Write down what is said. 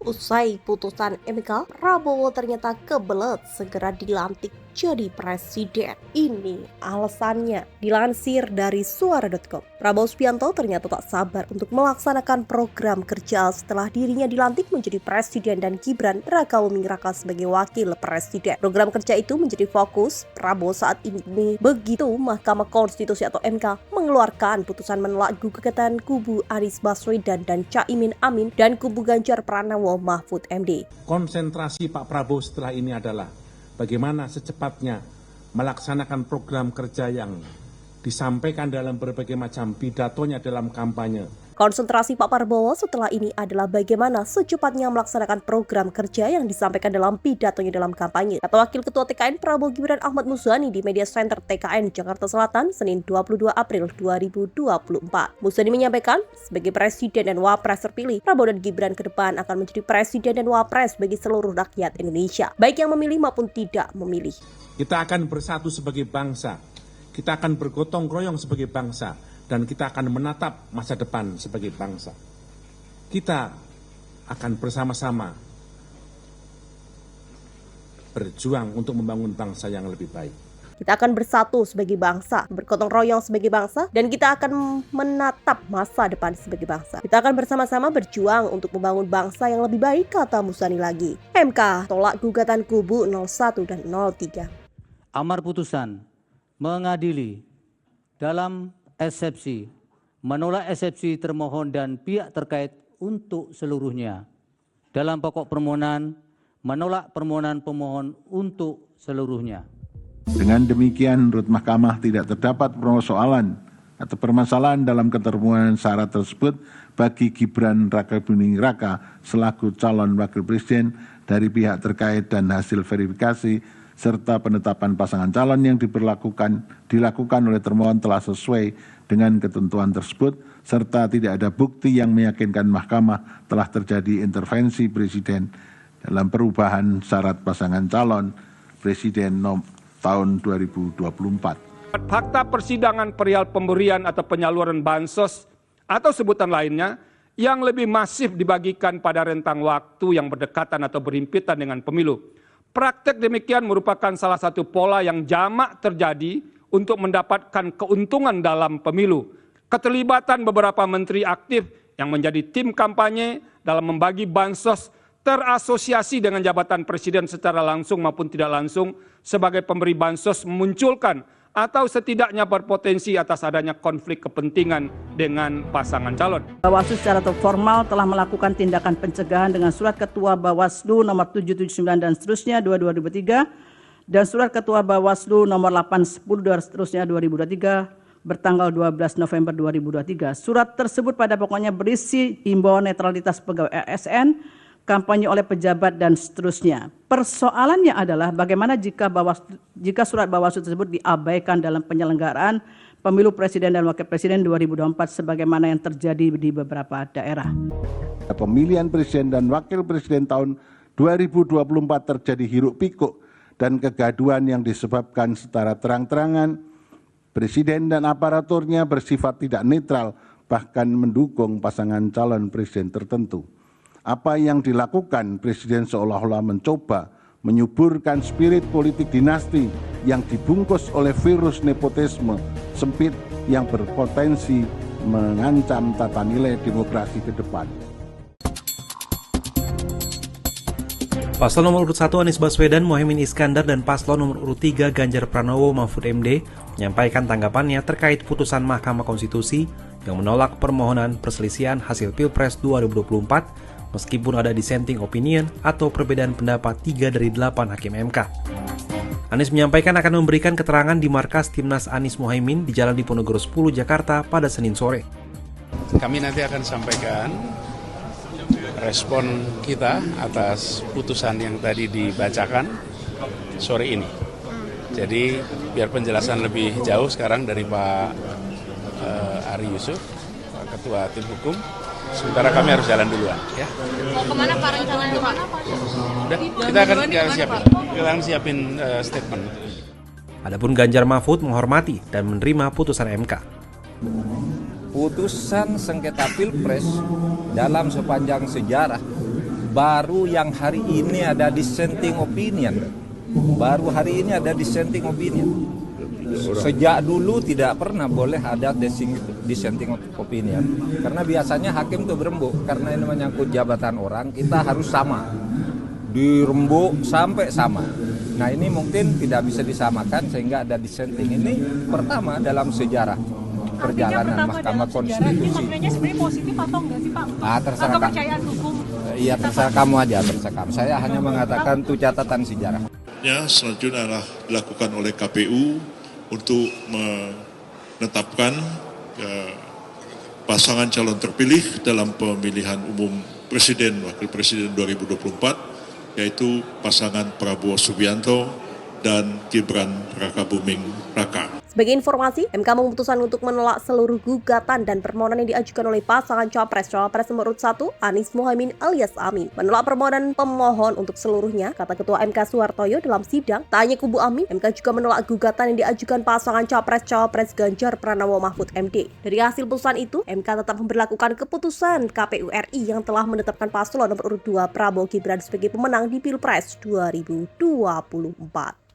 Usai putusan MK, Prabowo ternyata kebelet segera dilantik jadi presiden. Ini alasannya. Dilansir dari suara.com. Prabowo Subianto ternyata tak sabar untuk melaksanakan program kerja setelah dirinya dilantik menjadi presiden dan Gibran Rakabuming Raka sebagai wakil presiden. Program kerja itu menjadi fokus Prabowo saat ini begitu Mahkamah Konstitusi atau MK mengeluarkan putusan menolak gugatan kubu Anies Baswedan dan Caimin Amin dan kubu Ganjar Pranowo Mahfud MD. Konsentrasi Pak Prabowo setelah ini adalah bagaimana secepatnya melaksanakan program kerja yang disampaikan dalam berbagai macam pidatonya dalam kampanye. Konsentrasi Pak Prabowo setelah ini adalah bagaimana secepatnya melaksanakan program kerja yang disampaikan dalam pidatonya dalam kampanye. Kata Wakil Ketua TKN Prabowo Gibran Ahmad Muzani di Media Center TKN Jakarta Selatan, Senin 22 April 2024. Muzani menyampaikan, sebagai Presiden dan Wapres terpilih, Prabowo dan Gibran ke depan akan menjadi Presiden dan Wapres bagi seluruh rakyat Indonesia, baik yang memilih maupun tidak memilih. Kita akan bersatu sebagai bangsa, kita akan bergotong royong sebagai bangsa, dan kita akan menatap masa depan sebagai bangsa. Kita akan bersama-sama berjuang untuk membangun bangsa yang lebih baik. Kita akan bersatu sebagai bangsa, bergotong royong sebagai bangsa, dan kita akan menatap masa depan sebagai bangsa. Kita akan bersama-sama berjuang untuk membangun bangsa yang lebih baik, kata Muzani lagi. MK tolak gugatan kubu 01 dan 03. Amar putusan mengadili dalam eksepsi, menolak eksepsi termohon dan pihak terkait untuk seluruhnya. Dalam pokok permohonan, menolak permohonan pemohon untuk seluruhnya. Dengan demikian, menurut Mahkamah tidak terdapat persoalan atau permasalahan dalam keterpenuhan syarat tersebut bagi Gibran Rakabuming Raka selaku calon wakil presiden dari pihak terkait dan hasil verifikasi serta penetapan pasangan calon yang dilakukan oleh termohon telah sesuai dengan ketentuan tersebut, serta tidak ada bukti yang meyakinkan Mahkamah telah terjadi intervensi Presiden dalam perubahan syarat pasangan calon Presiden tahun 2024. Fakta persidangan perihal pemberian atau penyaluran bansos atau sebutan lainnya yang lebih masif dibagikan pada rentang waktu yang berdekatan atau berhimpitan dengan pemilu. Praktek demikian merupakan salah satu pola yang jamak terjadi untuk mendapatkan keuntungan dalam pemilu. Keterlibatan beberapa menteri aktif yang menjadi tim kampanye dalam membagi bansos terasosiasi dengan jabatan presiden secara langsung maupun tidak langsung sebagai pemberi bansos memunculkan atau setidaknya berpotensi atas adanya konflik kepentingan dengan pasangan calon. Bawaslu secara formal telah melakukan tindakan pencegahan dengan surat Ketua Bawaslu nomor 779 dan seterusnya 2023 dan surat Ketua Bawaslu nomor 810 dan seterusnya 2023 bertanggal 12 November 2023. Surat tersebut pada pokoknya berisi himbauan netralitas pegawai ASN, kampanye oleh pejabat dan seterusnya. Persoalannya adalah bagaimana jika surat Bawaslu tersebut diabaikan dalam penyelenggaraan pemilu presiden dan wakil presiden 2024 sebagaimana yang terjadi di beberapa daerah. Pemilihan presiden dan wakil presiden tahun 2024 terjadi hiruk pikuk dan kegaduhan yang disebabkan secara terang-terangan. Presiden dan aparaturnya bersifat tidak netral, bahkan mendukung pasangan calon presiden tertentu. Apa yang dilakukan Presiden seolah-olah mencoba menyuburkan spirit politik dinasti yang dibungkus oleh virus nepotisme sempit yang berpotensi mengancam tata nilai demokrasi ke depan. Paslon nomor urut 1 Anies Baswedan, Mohaimin Iskandar, dan paslon nomor urut 3 Ganjar Pranowo Mahfud MD menyampaikan tanggapannya terkait putusan Mahkamah Konstitusi yang menolak permohonan perselisihan hasil Pilpres 2024 meskipun ada dissenting opinion atau perbedaan pendapat 3 dari 8 hakim MK. Anies menyampaikan akan memberikan keterangan di markas Timnas Anies Mohaimin di Jalan Diponegoro 10 Jakarta pada Senin sore. Kami nanti akan sampaikan respon kita atas putusan yang tadi dibacakan sore ini. Jadi biar penjelasan lebih jauh sekarang dari Pak Ari Yusuf, Pak Ketua Tim Hukum. Sementara kami harus jalan duluan, ya. Mau kemana Pak, rencananya kemana Pak? Udah, kita akan siapin statement. Adapun Ganjar Mahfud menghormati dan menerima putusan MK. Putusan sengketa Pilpres dalam sepanjang sejarah baru yang hari ini ada dissenting opinion. Baru hari ini ada dissenting opinion. Sejak dulu tidak pernah boleh ada dissenting opinion. Karena biasanya hakim itu berembuk. Karena ini menyangkut jabatan orang, kita harus sama. Dirembuk sampai sama. Nah ini mungkin tidak bisa disamakan sehingga ada dissenting. Ini pertama dalam sejarah perjalanan Mahkamah Konstitusi. Ini maknanya sebenarnya positif atau enggak sih Pak? Terserah atau kepercayaan hukum? Iya terserah kamu aja, terserah kamu. Saya hanya mengatakan itu catatan sejarah. Selanjutnya adalah dilakukan oleh KPU untuk menetapkan pasangan calon terpilih dalam pemilihan umum Presiden Wakil Presiden 2024, yaitu pasangan Prabowo Subianto dan Gibran Rakabuming Raka. Sebagai informasi, MK memutuskan untuk menolak seluruh gugatan dan permohonan yang diajukan oleh pasangan Cawapres nomor urut 1, Anies Mohaimin alias Amin. Menolak permohonan pemohon untuk seluruhnya, kata Ketua MK Suhartoyo dalam sidang. Tak hanya kubu Amin, MK juga menolak gugatan yang diajukan pasangan Cawapres Ganjar Pranowo Mahfud MD. Dari hasil putusan itu, MK tetap memberlakukan keputusan KPU RI yang telah menetapkan paslon nomor urut 2 Prabowo Gibran sebagai pemenang di Pilpres 2024.